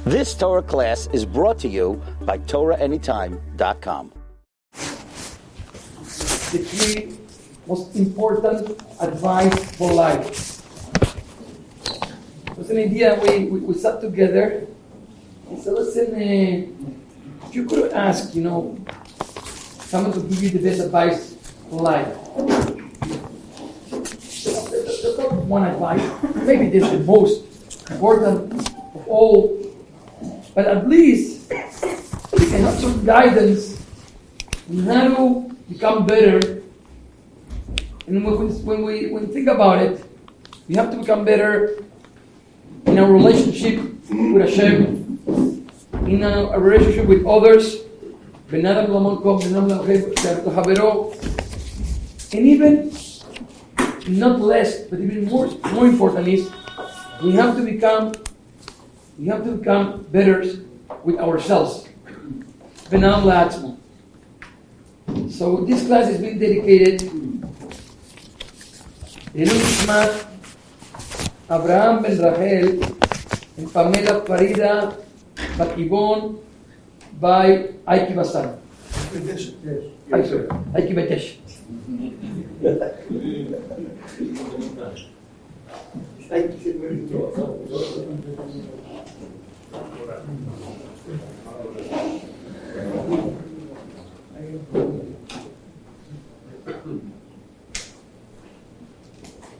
This Torah class is brought to you by TorahAnytime.com. The three most important advice for life. It was an idea, we sat together and said, listen, if you could ask, someone to give you the best advice for life. That's not one advice. Maybe this is the most important of all. But at least we can have some guidance on how to become better. And when we think about it, we have to become better in our relationship with Hashem, in our relationship with others, and even not less, but even more important is we have to become better with ourselves. So this class has been dedicated to Shiurim, Abraham ben Rachel and Pamela Farida Bakibon by Aiki Basan. Aiki Betesh.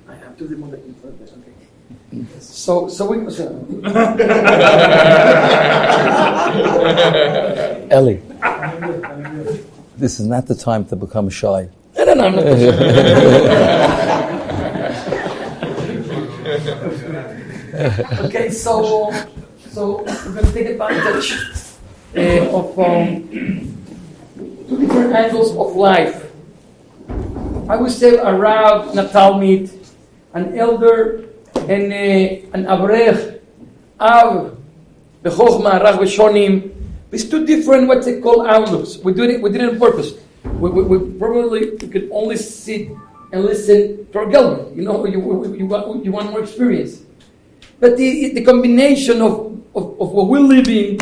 I have to remove it in front. Okay. So we Ellie, this is not the time to become shy. No, I'm not Okay, so we're going to take advantage of two different angles of life. I would say a Rav, a Talmid, an elder, and an Avrech, Av, Bechochma, Rach Beshonim. These two different, what they call outlooks. We did it on purpose. We probably could only sit and listen to our Gelman. You want more experience. But the combination of what we're living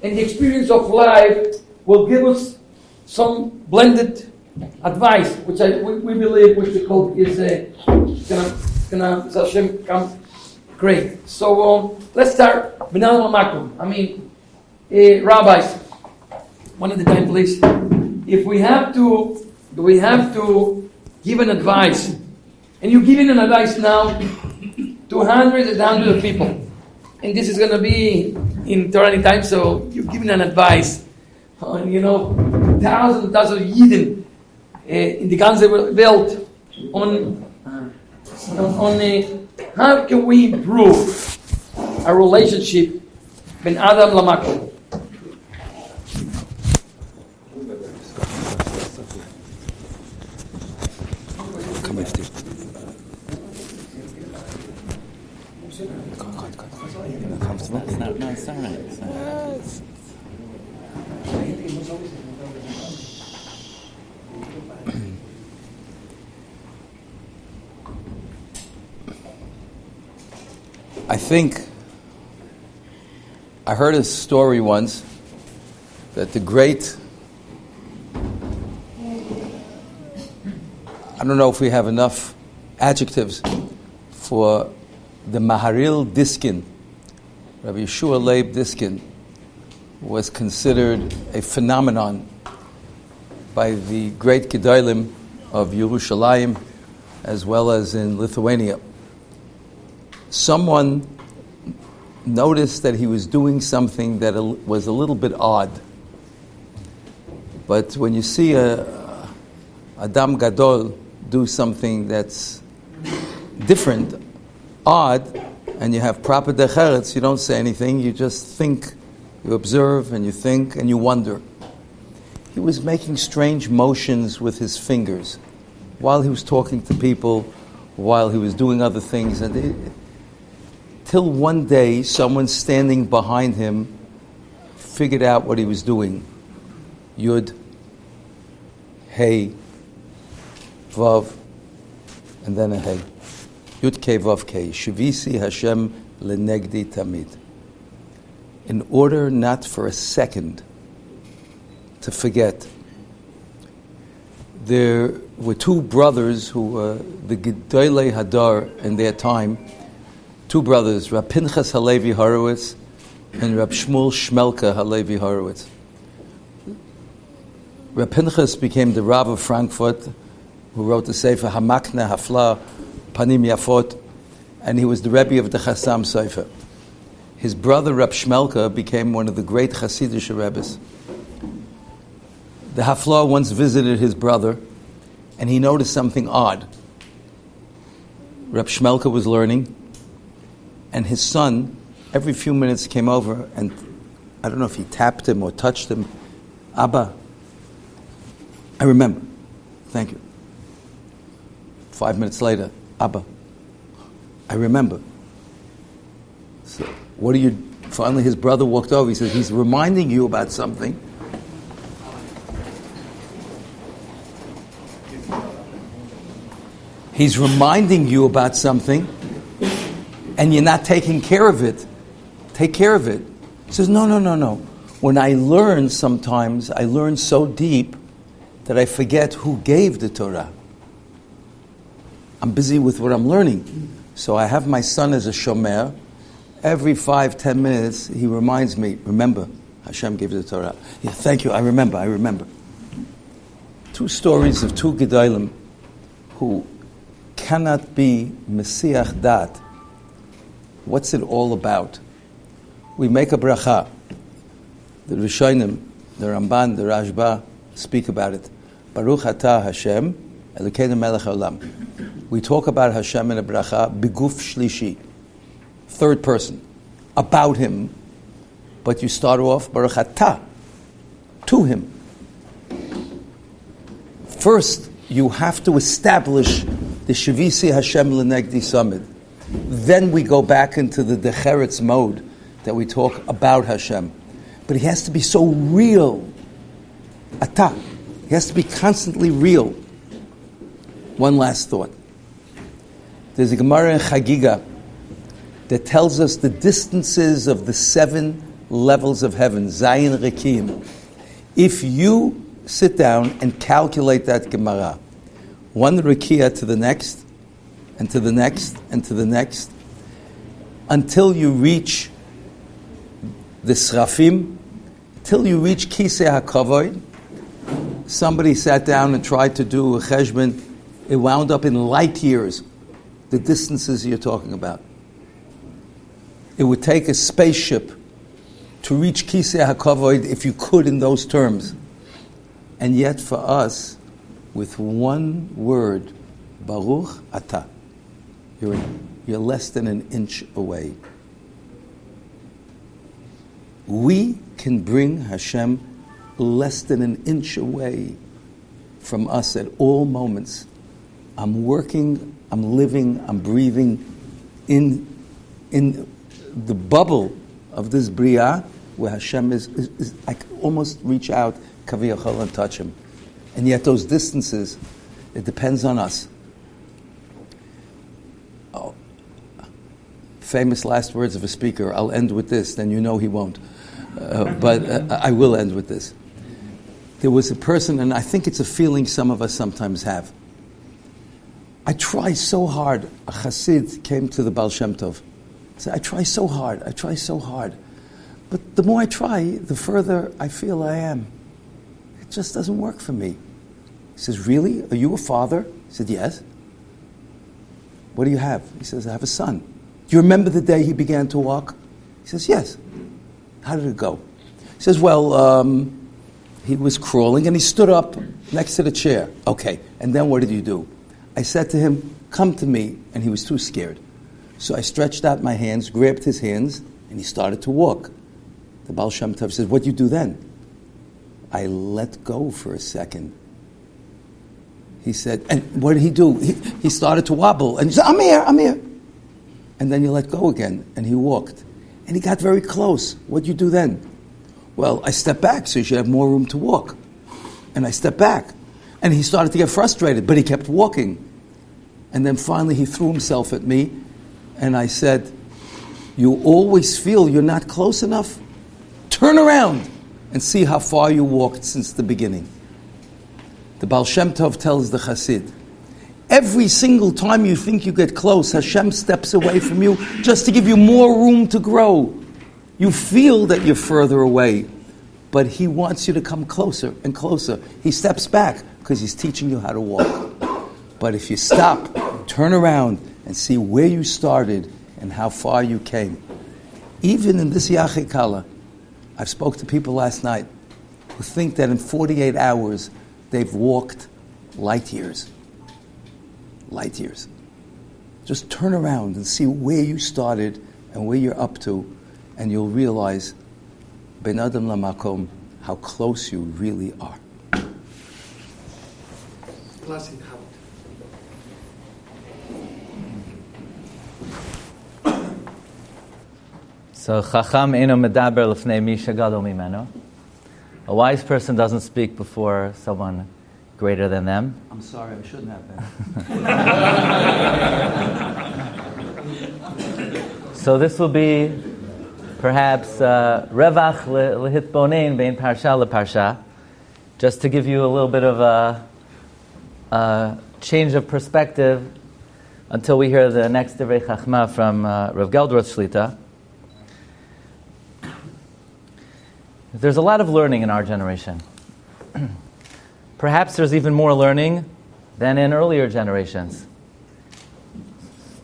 and the experience of life will give us some blended advice, which we believe, which we call is gonna Hashem come great. So let's start. Rabbis, one at a time, please. If we have to give an advice, and you're giving an advice now to hundreds and hundreds of people, and this is going to be in Torah Anytime, so you're giving an advice on thousands and thousands of Yidden in the ganze Welt on how can we improve our relationship ben Adam Lamakom. No, it's all right. I think I heard a story once that the great, I don't know if we have enough adjectives for the Maharil Diskin, Rabbi Yeshua Leib Diskin, was considered a phenomenon by the great Gedolim of Yerushalayim as well as in Lithuania. Someone noticed that he was doing something that was a little bit odd. But when you see a Adam Gadol do something that's different, odd, and you have proper decheretz, you don't say anything, you just think, you observe and you think and you wonder. He was making strange motions with his fingers while he was talking to people, while he was doing other things, and till one day someone standing behind him figured out what he was doing. Yud, Hey, Vav, and then a Hey. Yud Kei Vav Kei. Shivisi Hashem lenegdi tamid. in order not for a second to forget. There were two brothers who were the Gedolei Hadar in their time, two brothers, Rab Pinchas Halevi Horowitz and Rab Shmuel Shmelka Halevi Horowitz. Rab Pinchas became the Rav of Frankfurt, who wrote the Sefer Hamakna Hafla Panim Yafot, and he was the Rebbe of the Chassam Sefer. His brother Rab Shmelka became one of the great Hasidic Rebbes. The Hafla once visited his brother, and he noticed something odd. Rab Shmelka was learning, and his son, every few minutes, came over, and I don't know if he tapped him or touched him. Abba, I remember. Thank you. 5 minutes later, Abba, I remember. So, what are you? Finally, his brother walked over. He said, he's reminding you about something. He's reminding you about something, and you're not taking care of it. Take care of it. He says, no. When I learn sometimes, I learn so deep that I forget who gave the Torah. I'm busy with what I'm learning. So I have my son as a shomer. Every 5-10 minutes, he reminds me, remember, Hashem gave the Torah. Yeah, thank you, I remember. Two stories of two Gedolim who cannot be Mesiach Dat. What's it all about? We make a bracha. The Rishonim, the Ramban, the Rashba speak about it. Baruch atah Hashem, Elokeinu melech haolam. We talk about Hashem in a bracha, biguf shlishi, third person, about Him. But you start off, Baruch atah, to Him. First, you have to establish the Shavisi Hashem L'negdi Samid. Then we go back into the Decheretz mode that we talk about Hashem. But He has to be so real. Atah. He has to be constantly real. One last thought. There's a Gemara in Chagiga that tells us the distances of the 7 levels of heaven, Zayin Rekim. If you sit down and calculate that Gemara, one Rekia to the next, and to the next, and to the next, until you reach the Srafim, till you reach Kisei HaKavod. Somebody sat down and tried to do a cheshbon. It wound up in light years, the distances you're talking about. It would take a spaceship to reach Kisei HaKavod if you could in those terms. And yet for us, with one word, Baruch Atah, you're less than an inch away. We can bring Hashem less than an inch away from us at all moments. I'm working, I'm living, I'm breathing in the bubble of this Bria where Hashem is I can almost reach out, Kaviyachol, and touch Him. And yet those distances, it depends on us. Oh, famous last words of a speaker. I'll end with this, then you know he won't. But I will end with this. There was a person, and I think it's a feeling some of us sometimes have. I try so hard. A Chassid came to the Baal Shem Tov. He said, I try so hard. But the more I try, the further I feel I am. It just doesn't work for me. He says, really? Are you a father? He said, yes. What do you have? He says, I have a son. Do you remember the day he began to walk? He says, yes. How did it go? He says, well, he was crawling and he stood up next to the chair. Okay, and then what did you do? I said to him, come to me, and he was too scared. So I stretched out my hands, grabbed his hands, and he started to walk. The Baal Shem Tov says, what do you do then? I let go for a second. He said, and what did he do? He started to wobble, and he said, I'm here. And then you let go again, and he walked. And he got very close. What do you do then? Well, I stepped back, so you should have more room to walk. And I stepped back. And he started to get frustrated, but he kept walking. And then finally he threw himself at me, and I said, you always feel you're not close enough? Turn around and see how far you walked since the beginning. The Baal Shem Tov tells the Chassid, every single time you think you get close, Hashem steps away from you just to give you more room to grow. You feel that you're further away, but He wants you to come closer and closer. He steps back because He's teaching you how to walk. But if you stop, turn around and see where you started and how far you came. Even in this Yarchei Kallah, I've spoke to people last night who think that in 48 hours they've walked light years. Light years. Just turn around and see where you started and where you're up to, and you'll realize, Ben Adam Lamakom, how close you really are. So, Chacham eino medaber lefnei mi shegadol mimeno. A wise person doesn't speak before someone greater than them. I'm sorry, I shouldn't have been. So this will be perhaps revach lehitbonein bein parsha leparsha, just to give you a little bit of a change of perspective until we hear the next Divrei Chachma from Rav Geldroth Shlita. There's a lot of learning in our generation. Perhaps there's even more learning than in earlier generations.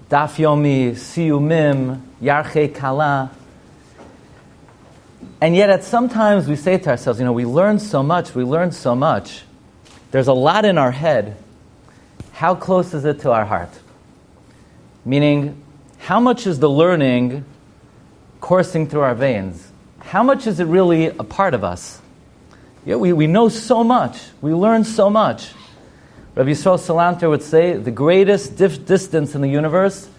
Daf Yomi, Shiurim, Yarchei Kallah. And yet at some times we say to ourselves, we learn so much. There's a lot in our head. How close is it to our heart? Meaning, how much is the learning coursing through our veins? How much is it really a part of us? Yeah, we know so much. We learn so much. Rabbi Yisrael Salanter would say the greatest distance in the universe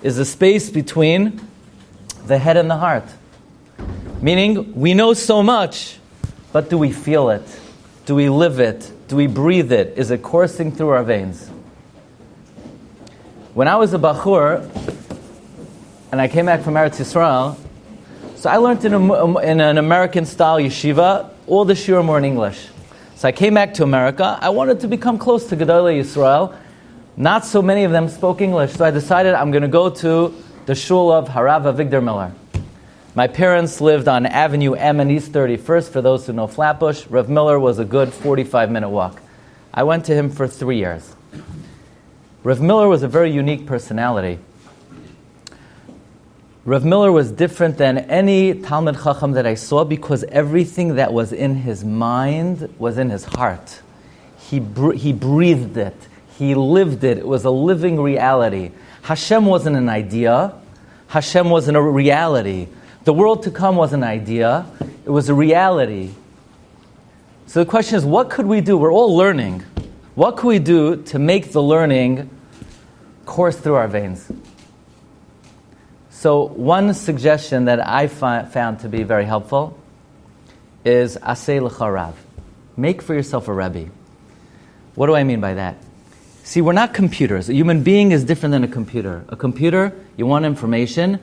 is the space between the head and the heart. Meaning, we know so much, but do we feel it? Do we live it? Do we breathe it? Is it coursing through our veins? When I was a Bachur, and I came back from Eretz Yisrael, so I learned in an American-style yeshiva, all the Shiurim were in English. So I came back to America. I wanted to become close to Gedolei Yisrael. Not so many of them spoke English, so I decided I'm going to go to the shul of Harav Avigdor Miller. My parents lived on Avenue M and East 31st, for those who know Flatbush. Rav Miller was a good 45-minute walk. I went to him for 3 years. Rav Miller was a very unique personality. Rav Miller was different than any Talmid Chacham that I saw because everything that was in his mind was in his heart. He breathed it. He lived it. It was a living reality. Hashem wasn't an idea. Hashem wasn't a reality. The world to come was an idea. It was a reality. So the question is, what could we do? We're all learning. What could we do to make the learning course through our veins? So one suggestion that I found to be very helpful is aseh lecha rav. Make for yourself a Rebbe. What do I mean by that? See, we're not computers. A human being is different than a computer. A computer, you want information,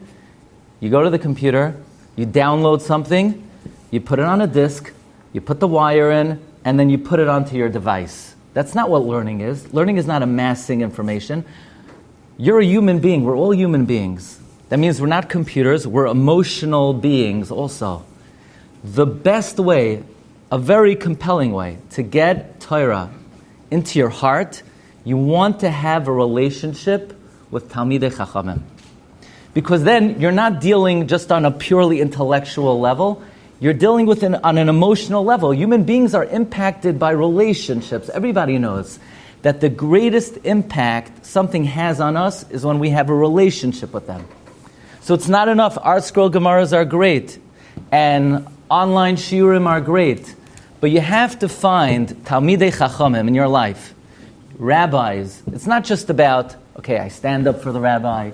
you go to the computer, you download something, you put it on a disk, you put the wire in, and then you put it onto your device. That's not what learning is. Learning is not amassing information. You're a human being. We're all human beings. That means we're not computers, we're emotional beings also. The best way, a very compelling way, to get Torah into your heart, you want to have a relationship with Talmidei Chachamim. Because then you're not dealing just on a purely intellectual level, you're dealing with on an emotional level. Human beings are impacted by relationships. Everybody knows that the greatest impact something has on us is when we have a relationship with them. So it's not enough. Art Scroll Gemaras are great, and online Shiurim are great, but you have to find Talmidei Chachamim in your life, rabbis. It's not just about, okay, I stand up for the rabbi,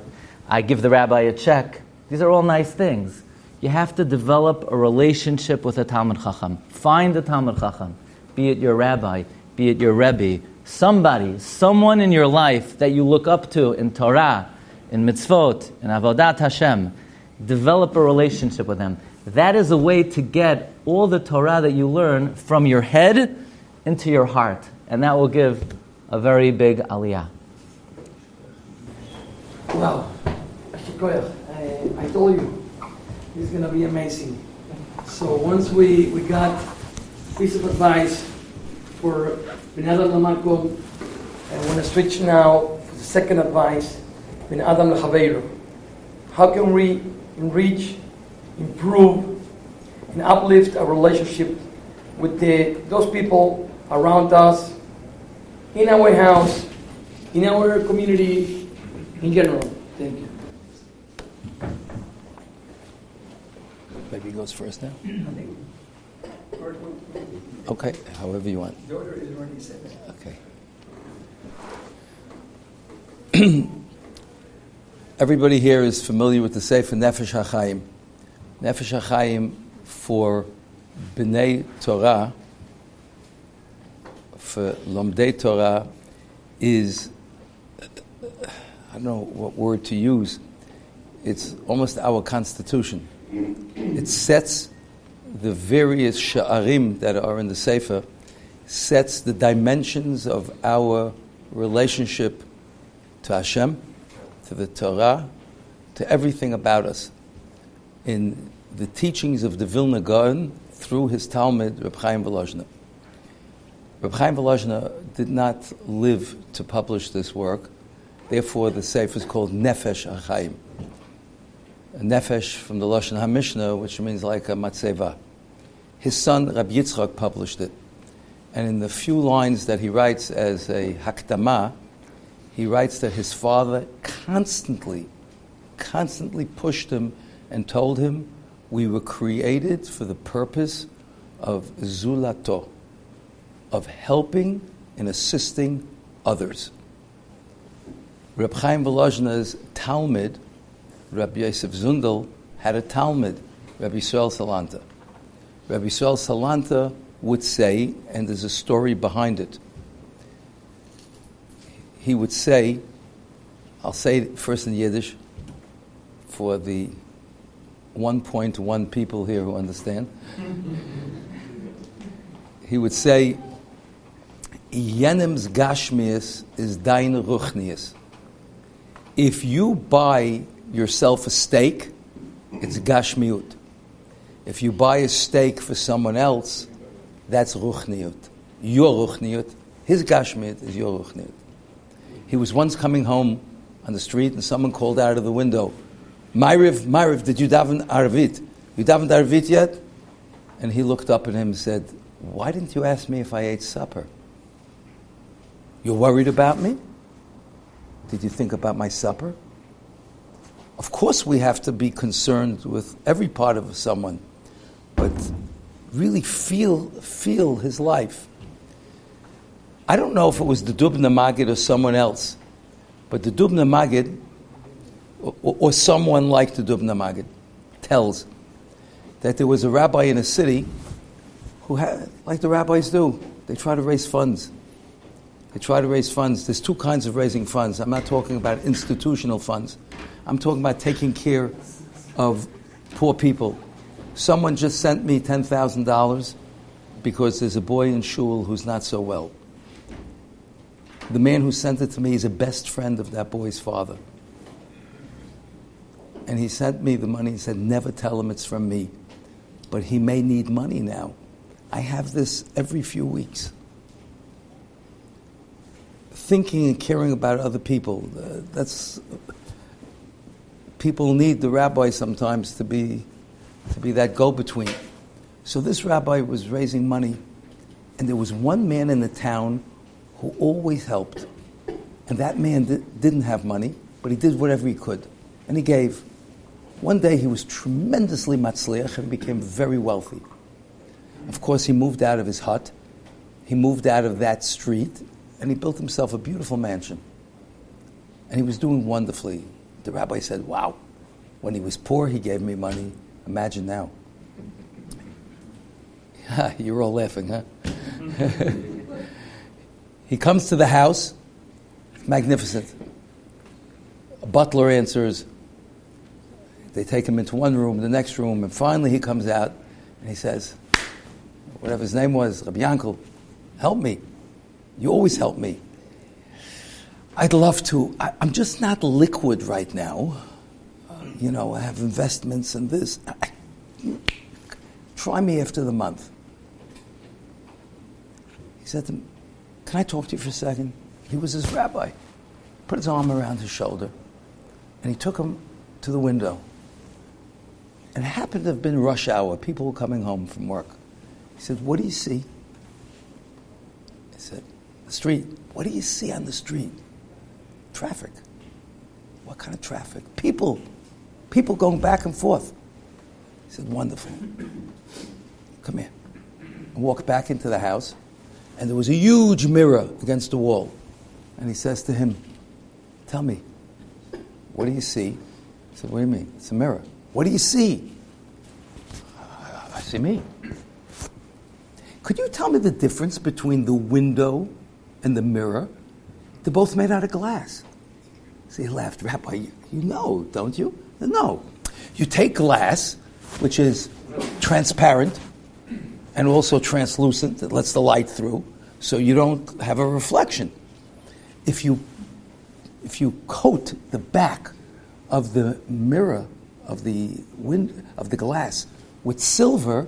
I give the rabbi a check. These are all nice things. You have to develop a relationship with a Talmid Chacham. Find a Talmid Chacham, be it your rabbi, be it your Rebbe, someone in your life that you look up to in Torah, in mitzvot, in avodat Hashem. Develop a relationship with them. That is a way to get all the Torah that you learn from your head into your heart. And that will give a very big aliyah. Wow. I told you, this is going to be amazing. So once we got a piece of advice for Ben Adam Lamakom, I want to switch now for the second advice, Ben Adam L'Chaveiro. How can we enrich, improve, and uplift our relationship with those people around us, in our house, in our community, in general? Thank you. Maybe he goes first now. Okay, however you want. The order is already set. Okay. Everybody here is familiar with the Sefer Nefesh HaChaim. Nefesh HaChaim for B'nai Torah, for Lomdei Torah, is, I don't know what word to use, it's almost our constitution. It sets the various sha'arim that are in the Sefer, sets the dimensions of our relationship to Hashem, to the Torah, to everything about us. In the teachings of the Vilna Gaon, through his Talmud, Reb Chaim Volozhiner. Reb Chaim Volozhiner did not live to publish this work, therefore the Sefer is called Nefesh HaChaim. A nefesh from the Lashon HaMishnah, which means like a matzeva. His son, Rabbi Yitzchak, published it. And in the few lines that he writes as a hakdama, he writes that his father constantly pushed him and told him, we were created for the purpose of zulato, of helping and assisting others. Reb Chaim Volozhner's Talmud, Rabbi Yosef Zundel, had a Talmud, Rabbi Yisrael Salanta. Rabbi Yisrael Salanta would say, and there's a story behind it, he would say, I'll say it first in Yiddish for the 1.1 people here who understand. He would say, Yenem's gashmias is dein ruchnias. If you buy yourself a steak, it's gashmiut. If you buy a steak for someone else, that's ruchniut. Your ruchniut, his gashmiut is your ruchniut. He was once coming home on the street and someone called out of the window, Ma'ariv, did you daven Arvit? You davened Arvit yet? And he looked up at him and said, why didn't you ask me if I ate supper? You're worried about me? Did you think about my supper? Of course we have to be concerned with every part of someone, but really feel his life. I don't know if it was the Dubna Maggid or someone else, but the Dubna Maggid, or someone like the Dubna Maggid, tells that there was a rabbi in a city who had, like the rabbis do, they try to raise funds. There's two kinds of raising funds. I'm not talking about institutional funds. I'm talking about taking care of poor people. Someone just sent me $10,000 because there's a boy in shul who's not so well. The man who sent it to me is a best friend of that boy's father. And he sent me the money and said, never tell him it's from me. But he may need money now. I have this every few weeks. Thinking and caring about other people, that's... People need the rabbi sometimes to be that go-between. So this rabbi was raising money, and there was one man in the town who always helped. And that man didn't have money, but he did whatever he could. And he gave. One day he was tremendously matzliach and became very wealthy. Of course, he moved out of his hut. He moved out of that street, and he built himself a beautiful mansion. And he was doing wonderfully. The rabbi said, wow, when he was poor, he gave me money. Imagine now. You're all laughing, huh? He comes to the house, magnificent. A butler answers. They take him into one room, the next room, and finally he comes out and he says, whatever his name was, Rabbi Yankel, help me. You always help me. I'd love to. I'm just not liquid right now. I have investments and this. Try me after the month. He said to him, can I talk to you for a second? He was his rabbi. Put his arm around his shoulder, and he took him to the window. And it happened to have been rush hour. People were coming home from work. He said, what do you see? He said, the street. What do you see on the street? Traffic. What kind of traffic? People going back and forth. He said, wonderful. Come here. And walked back into the house, and there was a huge mirror against the wall. And he says to him, tell me, what do you see? He said, what do you mean? It's a mirror. What do you see? I see me. Could you tell me the difference between the window and the mirror? They're both made out of glass. So he laughed, Rabbi, you know, don't you? No. You take glass, which is transparent and also translucent, that lets the light through, so you don't have a reflection. If you coat the back of the mirror of the glass with silver,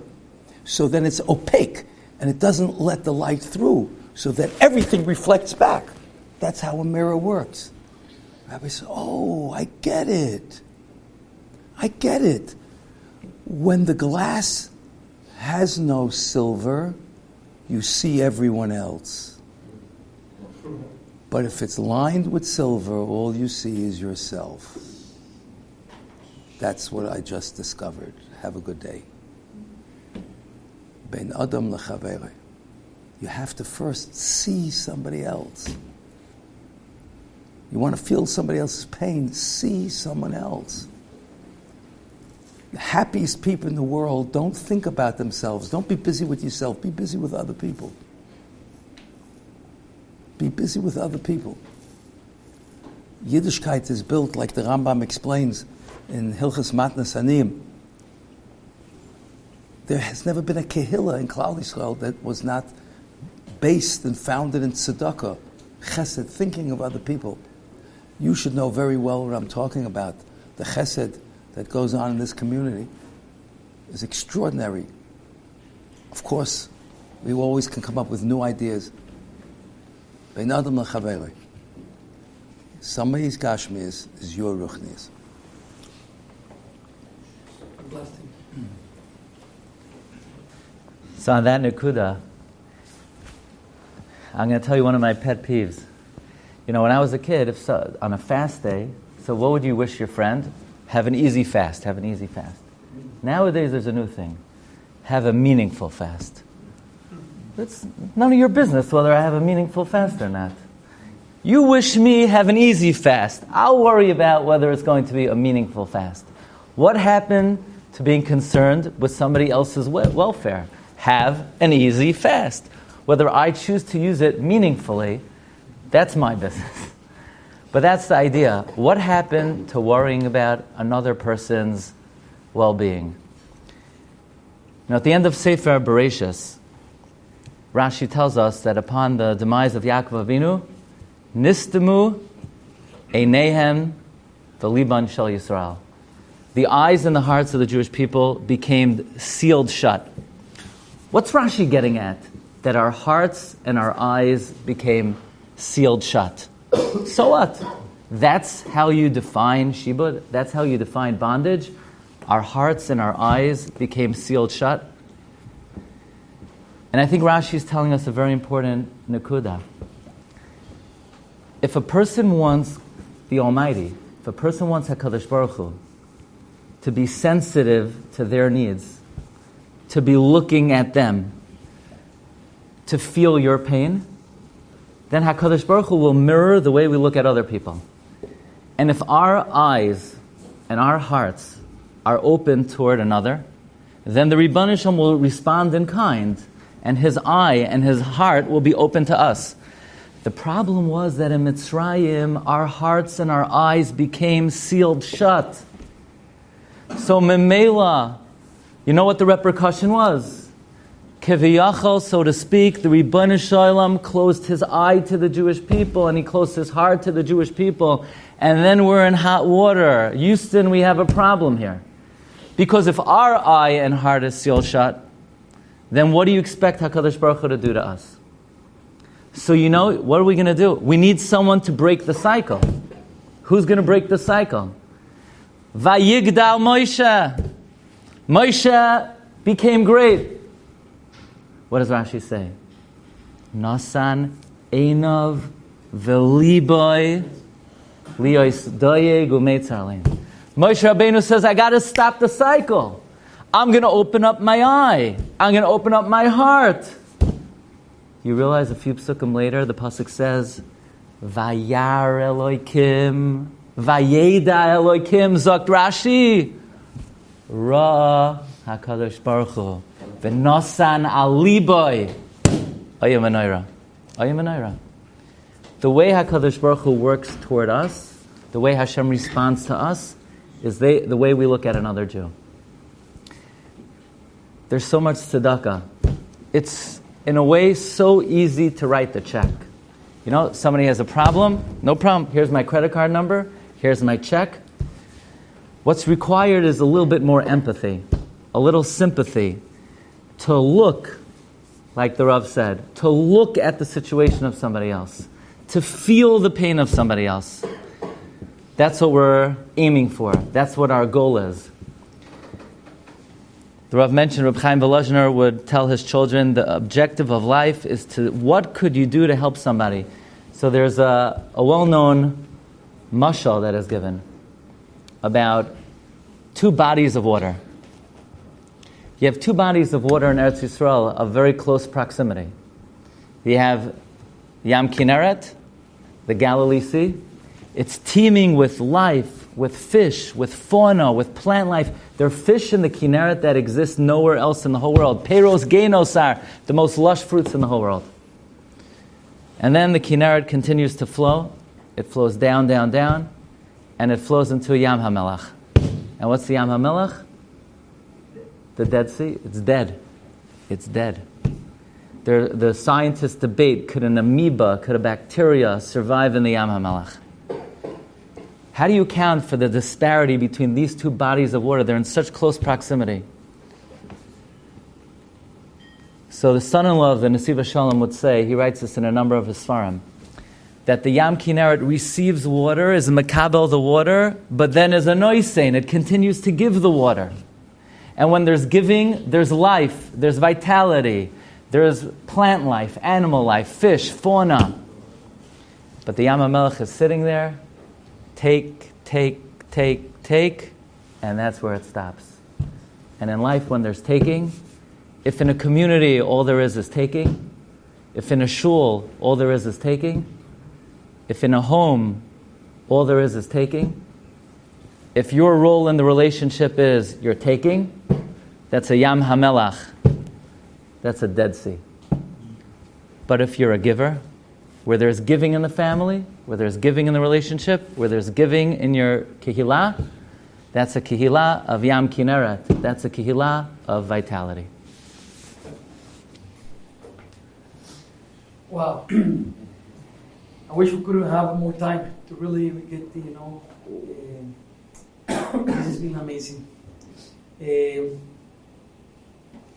so then it's opaque and it doesn't let the light through, so that everything reflects back. That's how a mirror works. Rabbi said, oh, I get it. When the glass has no silver, you see everyone else. But if it's lined with silver, all you see is yourself. That's what I just discovered. Have a good day. Ben Adam lechavere. You have to first see somebody else. You want to feel somebody else's pain, see someone else. The happiest people in the world don't think about themselves. Don't be busy with yourself. Be busy with other people. Be busy with other people. Yiddishkeit is built, like the Rambam explains in Hilchas Matnas Aniyim. There has never been a kehillah in Klal Yisrael that was not based and founded in tzedakah, chesed, thinking of other people. You should know very well what I'm talking about. The chesed that goes on in this community is extraordinary. Of course, we always can come up with new ideas. Bein Adam lechaveri. Somebody's gashmias is your ruchnias. So on that Nakuda, I'm going to tell you one of my pet peeves. When I was a kid, on a fast day, so what would you wish your friend? Have an easy fast. Nowadays, there's a new thing. Have a meaningful fast. It's none of your business whether I have a meaningful fast or not. You wish me have an easy fast. I'll worry about whether it's going to be a meaningful fast. What happened to being concerned with somebody else's welfare? Have an easy fast. Whether I choose to use it meaningfully, that's my business. But that's the idea. What happened to worrying about another person's well-being? At the end of Sefer Bereshis, Rashi tells us that upon the demise of Yaakov Avinu, Nistemu Einehem v'liban shel Yisrael. The eyes and the hearts of the Jewish people became sealed shut. What's Rashi getting at? That our hearts and our eyes became sealed shut. So what? That's how you define shibud. That's how you define bondage. Our hearts and our eyes became sealed shut. And I think Rashi is telling us a very important nakuda. If a person wants the Almighty, if a person wants HaKadosh Baruch Hu to be sensitive to their needs, to be looking at them, to feel your pain, then HaKadosh Baruch Hu will mirror the way we look at other people. And if our eyes and our hearts are open toward another, then the Ribbon Shalom will respond in kind, and his eye and his heart will be open to us. The problem was that in Mitzrayim, our hearts and our eyes became sealed shut. So Memela, you know what the repercussion was? Keviyachal, so to speak, the Ribbon Shalom closed his eye to the Jewish people and he closed his heart to the Jewish people. And then we're in hot water. Houston, we have a problem here. Because if our eye and heart is sealed shut, then what do you expect HaKadosh Baruch Hu to do to us? So you know, what are we going to do? We need someone to break the cycle. Who's going to break the cycle? Vayigdal Moshe. Moshe became great. What does Rashi say? Nasan Einov Veliboy Liois Doyeg Umetzarlein. Moshe Rabbeinu says, I got to stop the cycle. I'm going to open up my eye. I'm going to open up my heart. You realize a few psukim later, the pasuk says, Vayar Elokim, Vayeda Elokim, Zokt Rashi, Ra HaKadosh Baruch Hu, V'nosan Aliboy, Ayam Anoira. Ayam Anoira. The way HaKadosh Baruch Hu works toward us, the way Hashem responds to us, is the way we look at another Jew. There's so much tzedakah. It's, in a way, so easy to write the check. You know, somebody has a problem, no problem. Here's my credit card number, here's my check. What's required is a little bit more empathy, a little sympathy, to look, like the Rav said, to look at the situation of somebody else, to feel the pain of somebody else. That's what we're aiming for. That's what our goal is. The Rav mentioned Reb Chaim Volozhiner would tell his children the objective of life is to, what could you do to help somebody? So there's a well-known mashal that is given about two bodies of water. You have two bodies of water in Eretz Yisrael of very close proximity. You have Yam Kinneret, the Galilee Sea. It's teeming with life, with fish, with fauna, with plant life. There are fish in the Kinneret that exist nowhere else in the whole world. Peiros Geinosar, the most lush fruits in the whole world. And then the Kinneret continues to flow. It flows down, down, down, and it flows into Yam HaMelech. And what's the Yam HaMelech? The Dead Sea. It's dead. It's dead. The scientists debate, could an amoeba, could a bacteria survive in the Yam HaMelech? How do you account for the disparity between these two bodies of water? They're in such close proximity. So the son-in-law of the Nesiv Shalom would say, he writes this in a number of his Sfarim, that the Yam Kinneret receives water, is makabel the water, but then is a noisein, it continues to give the water. And when there's giving, there's life, there's vitality, there's plant life, animal life, fish, fauna. But the Yam HaMelech is sitting there, take, and that's where it stops. And in life, when there's taking, if in a community all there is taking, if in a shul all there is taking, if in a home all there is taking, if your role in the relationship is you're taking, that's a Yam HaMelech. That's a Dead Sea. But if you're a giver, where there's giving in the family, where there's giving in the relationship, where there's giving in your kehillah, that's a kehillah of Yam Kinneret. That's a kehillah of vitality. Wow. I wish we could have more time to really get the, this has been amazing.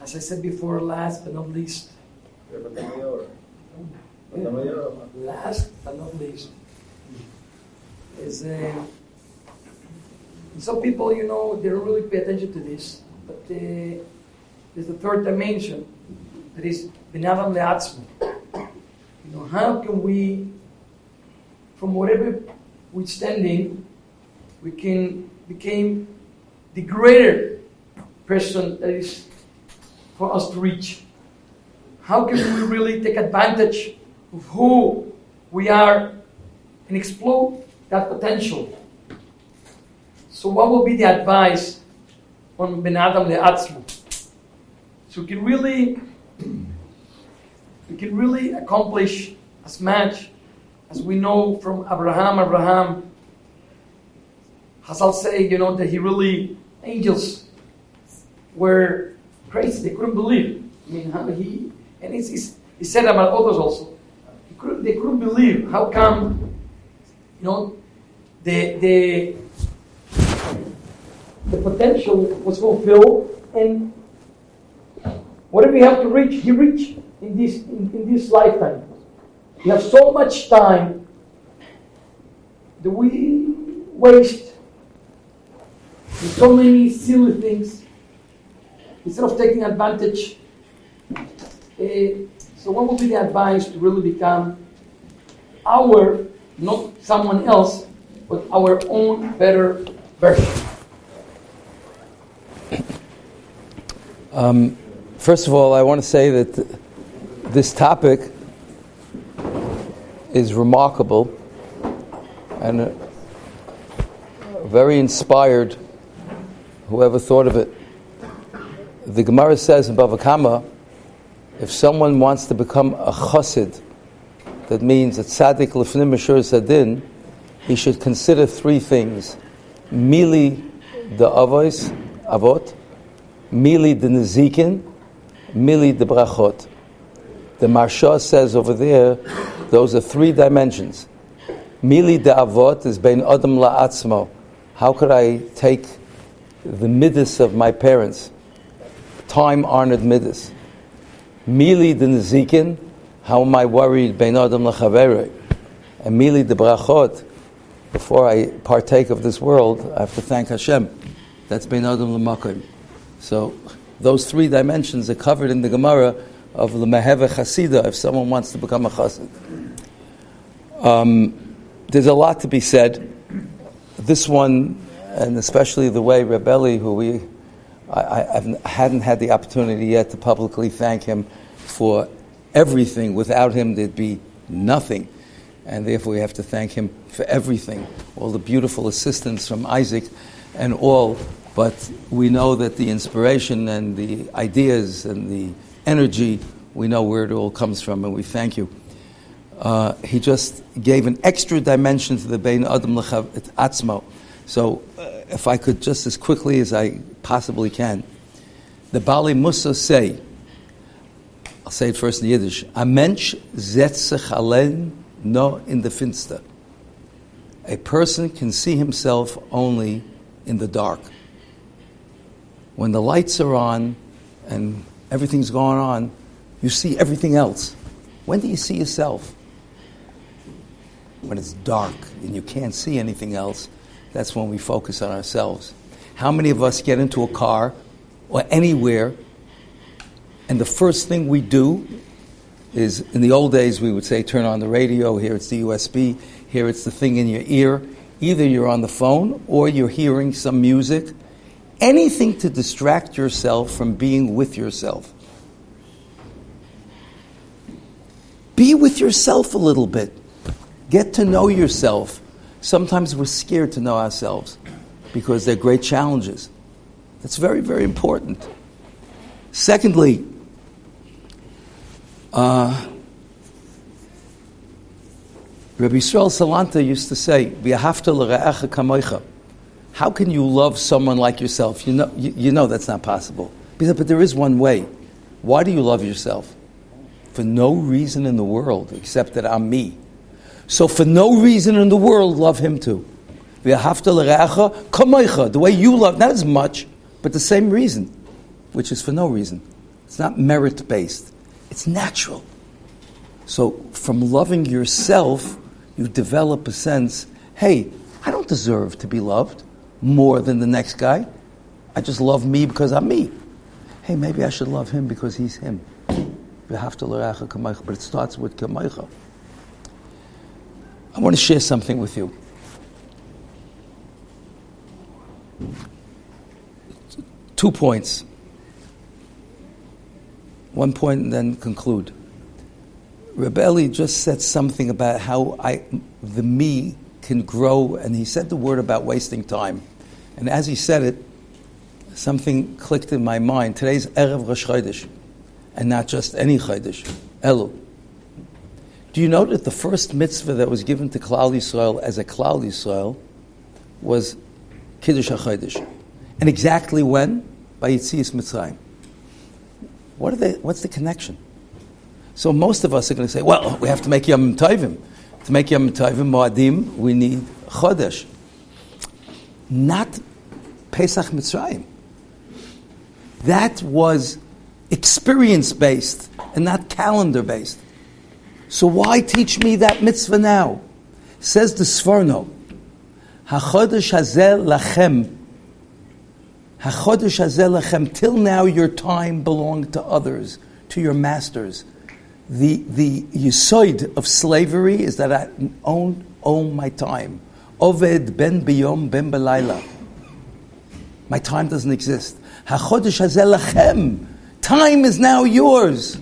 As I said before, last but not least, last but not least, is some people, they don't really pay attention to this, but there's the third dimension, that is Ben Adam Le'atzmo. How can we, from whatever we're standing, we can become the greater person that is for us to reach? How can we really take advantage of who we are and explode that potential? So what will be the advice on Ben Adam Le'atzmo? So we can really accomplish as much as we know from Abraham. Chazal say, that he really angels were crazy. They couldn't believe. I mean, how he said about others also. They couldn't believe how come, the potential was fulfilled, and whatever you have to reach, he reached in this lifetime. We have so much time that we waste in so many silly things instead of taking advantage. So what would be the advice to really become not someone else, but our own better version? First of all, I want to say that this topic is remarkable and very inspired, whoever thought of it. The Gemara says in Bava Kama, if someone wants to become a chassid, that means a tzaddik lefnim mishur sadin, he should consider three things: mili de avot, mili de nezikin, mili de brachot. The Marsha says over there, those are three dimensions. Mili de avot is bein adam la'atzmo. How could I take the midas of my parents? Time-honored midas. Mili de nezikin, how am I worried bein adam la'chaverei? And mili de brachot, before I partake of this world, I have to thank Hashem. That's bein adam l'makom. So those three dimensions are covered in the Gemara of l'meheve chasida, if someone wants to become a chassid. There's a lot to be said. This one, and especially the way Rebelli, who I hadn't had the opportunity yet to publicly thank him for everything. Without him, there'd be nothing. And therefore, we have to thank him for everything. All the beautiful assistance from Isaac and all. But we know that the inspiration and the ideas and the energy, we know where it all comes from, and we thank you. He just gave an extra dimension to the Bein Adam Atzmo. So, if I could just as quickly as I possibly can, the Bali Musa say, I'll say it first in Yiddish, a mensch setzt sich allein no in the finster. A person can see himself only in the dark. When the lights are on and everything's going on, you see everything else. When do you see yourself? When it's dark and you can't see anything else, that's when we focus on ourselves. How many of us get into a car or anywhere, and the first thing we do is, in the old days we would say, turn on the radio, here it's the USB, here it's the thing in your ear. Either you're on the phone or you're hearing some music. Anything to distract yourself from being with yourself. Be with yourself a little bit. Get to know yourself. Sometimes we're scared to know ourselves because they're great challenges. That's very, very important. Secondly, Rabbi Yisrael Salanta used to say, "V'ahavta l're'echa kamoicha." How can you love someone like yourself? You know that's not possible. But there is one way. Why do you love yourself? For no reason in the world except that I'm me. So for no reason in the world, love him too. V'ahavta l're'echa kamoicha. The way you love, not as much, but the same reason, which is for no reason. It's not merit-based. It's natural. So from loving yourself, you develop a sense, hey, I don't deserve to be loved more than the next guy. I just love me because I'm me. Hey, maybe I should love him because he's him. But it starts with kamaycha. I want to share something with you. 2 points. 1 point and then conclude. Rebelli just said something about how the me can grow, and he said the word about wasting time. And as he said it, something clicked in my mind. Today's Erev Rosh Chodesh, and not just any Chodesh, Elul. Do you know that the first mitzvah that was given to Klal Yisrael as a Klal Yisrael was Kiddush HaChodesh? And exactly when? By Yetzias Mitzrayim. What's the connection? So most of us are going to say, well, we have to make Yom Tovim. To make Yom Tovim Moadim, we need Chodesh. Not Pesach Mitzrayim. That was experience-based and not calendar-based. So why teach me that mitzvah now? Says the Sforno, HaChodesh Hazeh Lachem. HaChodesh Hazeh Lachem. Till now your time belonged to others, to your masters. The yesod of slavery is that I own my time. Oved ben biyom ben belayla. My time doesn't exist. HaChodesh Hazeh Lachem. Time is now yours.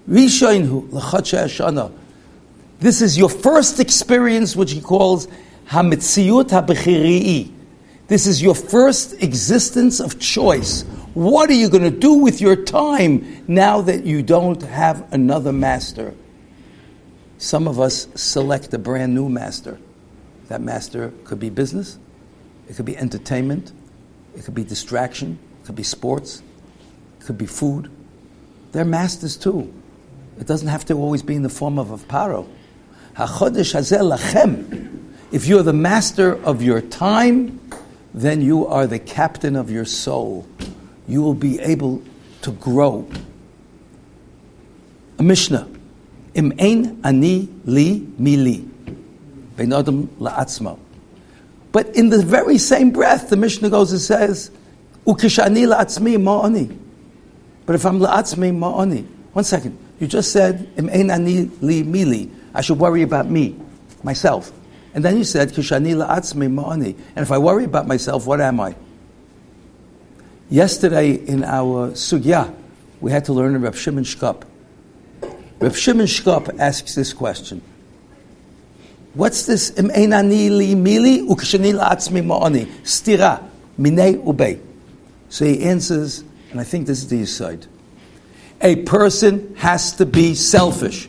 Rishoinhu l'chadshei hashana. This is your first experience, which he calls hametziut habechiri'i. This is your first existence of choice. What are you going to do with your time now that you don't have another master? Some of us select a brand new master. That master could be business, it could be entertainment, it could be distraction, it could be sports, it could be food. They're masters too. It doesn't have to always be in the form of a paro. HaChodesh Hazeh Lachem. If you're the master of your time, then you are the captain of your soul. You will be able to grow. A Mishnah. Im ein ani li mili. Bein adam la'atzmo. But in the very same breath, the Mishnah goes and says, Ukishani la'atzmi ma'ani. But if I'm la'atzmi ma'ani. 1 second. You just said, Im ein ani li mili. I should worry about me, myself. And then you said, Kishani la'atzmi ma'ani. And if I worry about myself, what am I? Yesterday in our sugya, we had to learn Reb Shimon Shkop. Reb Shimon Shkop asks this question. What's this? Im ein ani li mili ukishani la'atzmi ma'ani. Stira, minei ubei. So he answers, and I think this is the side. A person has to be selfish.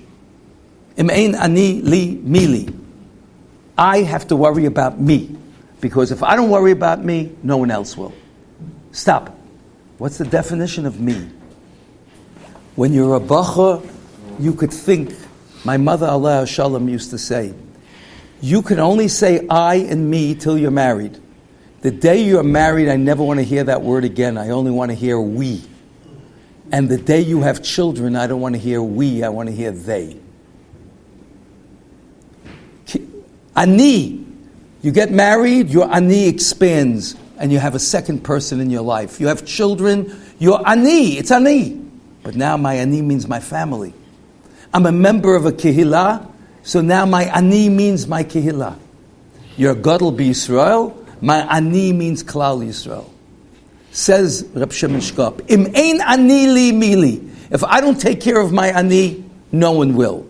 Im ein ani li mili. I have to worry about me. Because if I don't worry about me, no one else will. Stop. What's the definition of me? When you're a bacha, you could think, my mother Allah Shalom used to say, you can only say I and me till you're married. The day you're married, I never want to hear that word again. I only want to hear we. And the day you have children, I don't want to hear we, I want to hear they. Ani. You get married, your ani expands, and you have a second person in your life. You have children, your ani, it's ani. But now my ani means my family. I'm a member of a kehillah, so now my ani means my kehillah. You're Gadol b'Yisrael, my ani means Klal Yisrael. Says Reb Shimon Shkop, Im ein ani li mili. If I don't take care of my ani, no one will.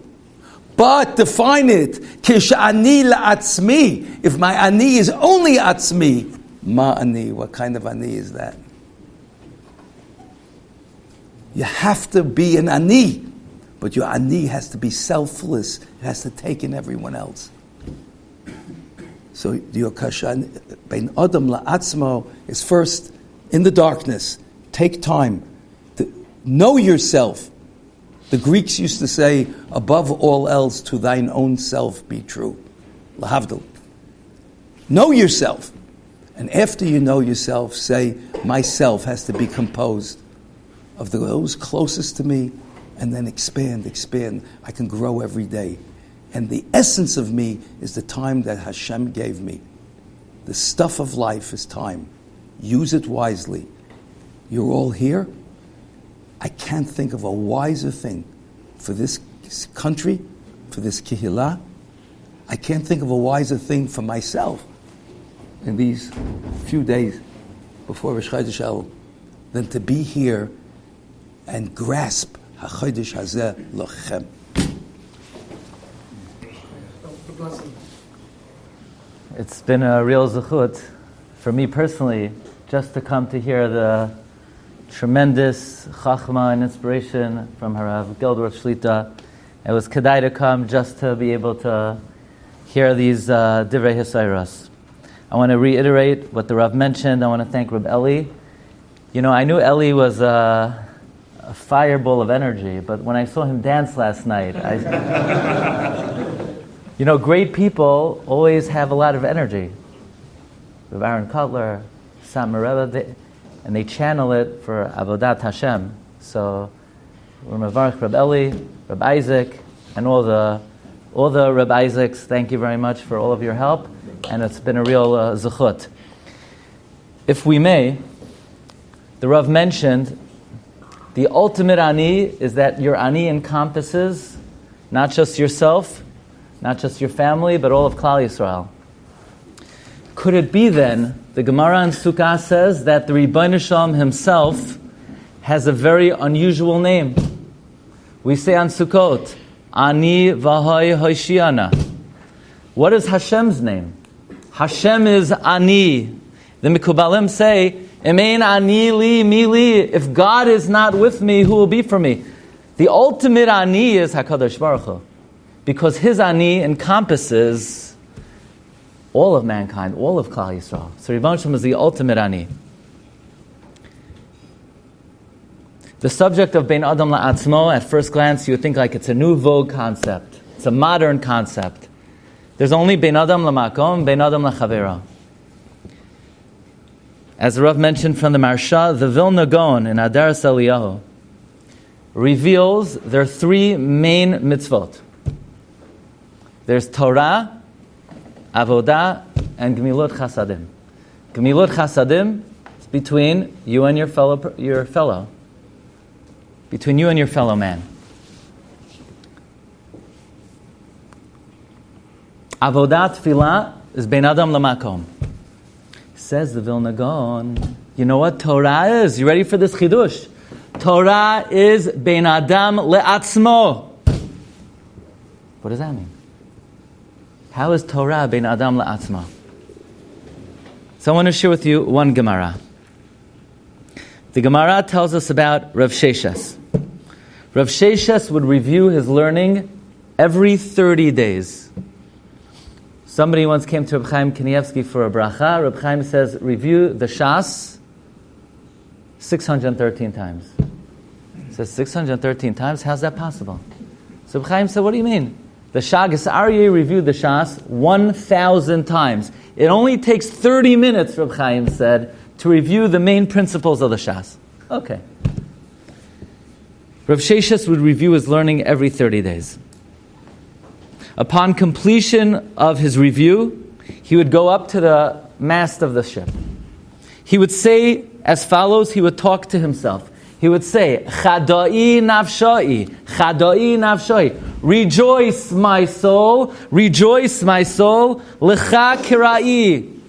But define it, kish'ani la'atzmi. If my ani is only atzmi, ma ani, what kind of ani is that? You have to be an ani, but your ani has to be selfless. It has to take in everyone else. So your kashan bein adam la'atzmo is first in the darkness. Take time to know yourself. The Greeks used to say, above all else, to thine own self be true. Lahavdil. Know yourself. And after you know yourself, say, myself has to be composed of those closest to me, and then expand. I can grow every day. And the essence of me is the time that Hashem gave me. The stuff of life is time. Use it wisely. You're all here. I can't think of a wiser thing for this country, for this kehillah. I can't think of a wiser thing for myself in these few days before Rosh Chodesh Elul than to be here and grasp HaChodesh Hazeh Lochem. It's been a real zechut for me personally just to come to hear the tremendous chachma and inspiration from Harav Geldorf Shlita. It was kedai to come just to be able to hear these divrei hisayros. I want to reiterate what the Rav mentioned. I want to thank Reb Eli. I knew Eli was a fireball of energy, but when I saw him dance last night, great people always have a lot of energy. Reb Aaron Kotler, Sam Mereva, and they channel it for Avodat Hashem. So we're mevarich Reb Eli, Reb Isaac, and all the Reb Isaacs. Thank you very much for all of your help, and it's been a real zechut. If we may, the Rav mentioned the ultimate ani is that your ani encompasses not just yourself, not just your family, but all of Klal Yisrael. Could it be then, the Gemara in Sukkah says that the Rebbeinu Shalom himself has a very unusual name. We say on Sukkot, Ani v'hoi hoshiana. What is Hashem's name? Hashem is Ani. The Mikubalim say, Emein Ani li mi li. If God is not with me, who will be for me? The ultimate Ani is HaKadosh Baruch Hu, because his Ani encompasses all of mankind, all of Klal Yisrael. So Rebbeinu Shalom is the ultimate Ani. The subject of Bein Adam La'atzmo, at first glance, you would think like it's a new vogue concept. It's a modern concept. There's only Bein Adam La'makom, Bein Adam La'chavera. As the Rav mentioned from the Marsha, the Vilna Gaon in Adaras Eliyahu reveals there are three main mitzvot. There's Torah, Avodah, and Gemilut Chasadim. Gemilut Chasadim is between you and your fellow. Between you and your fellow man. Avodah Tefillah is Bein Adam Lamakom. Says the Vilna Gaon, you know what Torah is? You ready for this chidush? Torah is Bein Adam Le'atzmo. What does that mean? How is Torah Bein Adam Le'atzmo? So I want to share with you one Gemara. The Gemara tells us about Rav Sheshes. Rav Sheshes would review his learning every 30 days. Somebody once came to Reb Chaim Kanievsky for a bracha. Reb Chaim says, review the Shas 613 times. He says, 613 times? How's that possible? So Reb Chaim said, what do you mean? The Shagas Aryeh reviewed the Shas 1,000 times. It only takes 30 minutes, Reb Chaim said, to review the main principles of the Shas. Okay. Rav Sheshes would review his learning every 30 days. Upon completion of his review, he would go up to the mast of the ship. He would say as follows, he would talk to himself. He would say, Chadai nafshai, Chadai nafshai. Rejoice, my soul, Lecha kirai.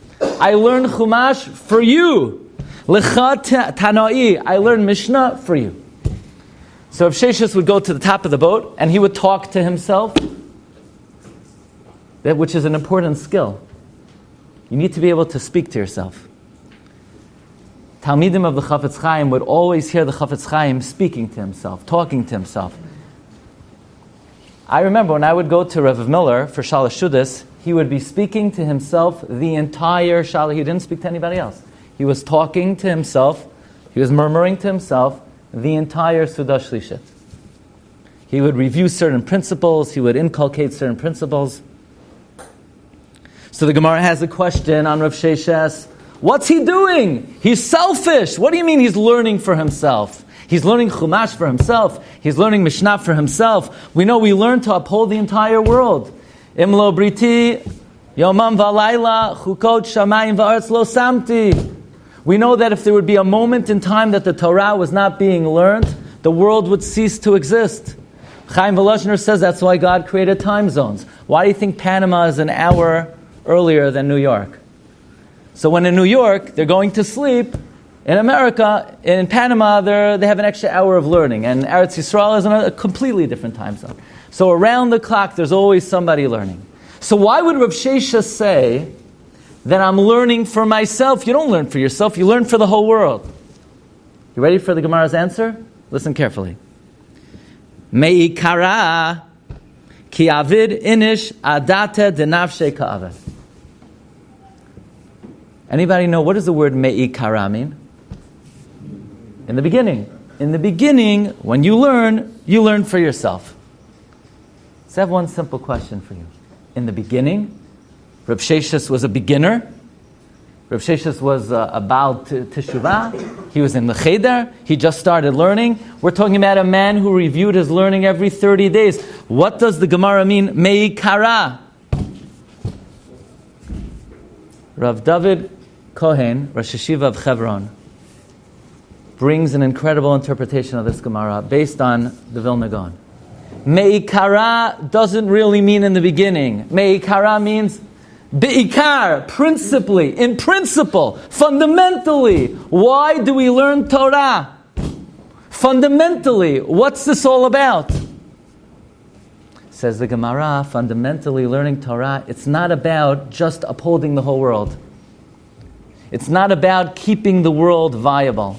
I learned Chumash for you. Lecha tanai. I learned Mishnah for you. So Rav Sheshes would go to the top of the boat and he would talk to himself, which is an important skill. You need to be able to speak to yourself. Talmidim of the Chafetz Chaim would always hear the Chafetz Chaim speaking to himself, talking to himself. I remember when I would go to Rav Miller for Shalosh Shudas, he would be speaking to himself the entire Shalah. He didn't speak to anybody else. He was talking to himself, he was murmuring to himself the entire Sudah Shlishit. He would review certain principles, he would inculcate certain principles. So the Gemara has a question on Rav Sheshes. What's he doing? He's selfish. What do you mean he's learning for himself? He's learning Chumash for himself. He's learning Mishnah for himself. We know we learn to uphold the entire world. Imlo briti, yomam v'alayla, chukot shamayim v'aretz lo samti. We know that if there would be a moment in time that the Torah was not being learned, the world would cease to exist. Chaim Volozhiner says that's why God created time zones. Why do you think Panama is an hour earlier than New York? So when in New York, they're going to sleep, in America, in Panama, they have an extra hour of learning, and Eretz Yisrael is in a completely different time zone. So around the clock, there's always somebody learning. So why would Rav Sheshes say that I'm learning for myself? You don't learn for yourself, you learn for the whole world. You ready for the Gemara's answer? Listen carefully. Me'ikara ki avid inish adate denavshe ka'avet. Anybody know what does the word me'ikara mean? In the beginning. In the beginning, when you learn for yourself. Let's have one simple question for you. In the beginning, Reb Sheshis was a beginner. Reb Sheshis was a Baal Teshuvah. He was in the Cheder. He just started learning. We're talking about a man who reviewed his learning every 30 days. What does the Gemara mean? Me'ikara. Rav David Kohen, Rosh Hashiva of Hebron, brings an incredible interpretation of this Gemara based on the Vilna Gaon. Me'ikara doesn't really mean in the beginning. Me'ikara means be'ikar, principally, in principle, fundamentally. Why do we learn Torah? Fundamentally, what's this all about? Says the Gemara, fundamentally learning Torah, it's not about just upholding the whole world. It's not about keeping the world viable.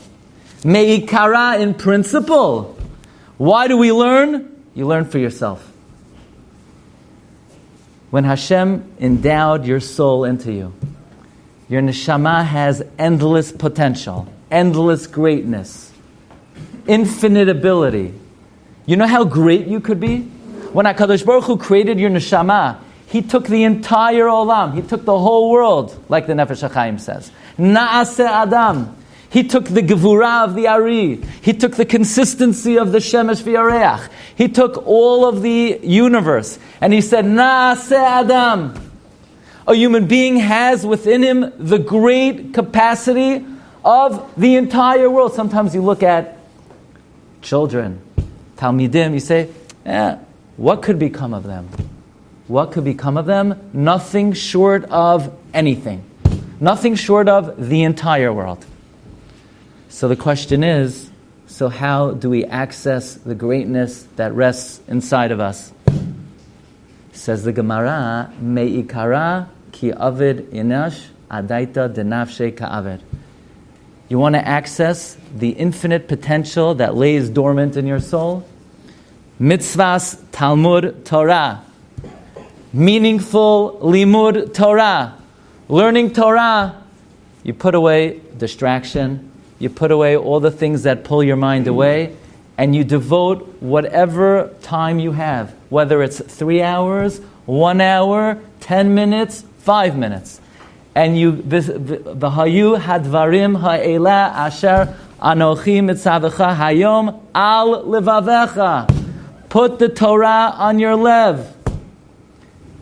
Me'ikara in principle. Why do we learn? You learn for yourself. When Hashem endowed your soul into you, your neshama has endless potential, endless greatness, infinite ability. You know how great you could be? When HaKadosh Baruch Hu created your neshama, He took the entire olam, He took the whole world, like the Nefesh HaChaim says. Na'aseh Adam. He took the gevura of the Ari. He took the consistency of the Shemesh v'Yareach. He took all of the universe. And He said, Na'aseh Adam. A human being has within him the great capacity of the entire world. Sometimes you look at children, Talmidim, you say, what could become of them? What could become of them? Nothing short of anything. Nothing short of the entire world. So the question is, so how do we access the greatness that rests inside of us? Says the Gemara, Me'ikara ki avid inash adaita denafshe ka'avid. You want to access the infinite potential that lays dormant in your soul? Mitzvahs Talmud Torah. Meaningful limud Torah. Learning Torah. You put away distraction. You put away all the things that pull your mind away, and you devote whatever time you have, whether it's 3 hours, 1 hour, 10 minutes, 5 minutes. And you, v'hayu hadvarim ha'ela asher anochi mitzavecha hayom al levavecha. Put the Torah on your lev.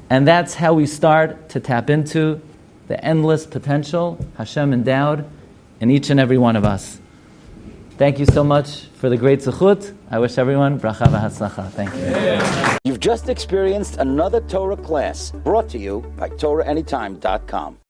And that's how we start to tap into the endless potential Hashem endowed in each and every one of us. Thank you so much for the great zechut. I wish everyone bracha v'hatzlacha. Thank you. You've just experienced another Torah class brought to you by TorahAnytime.com.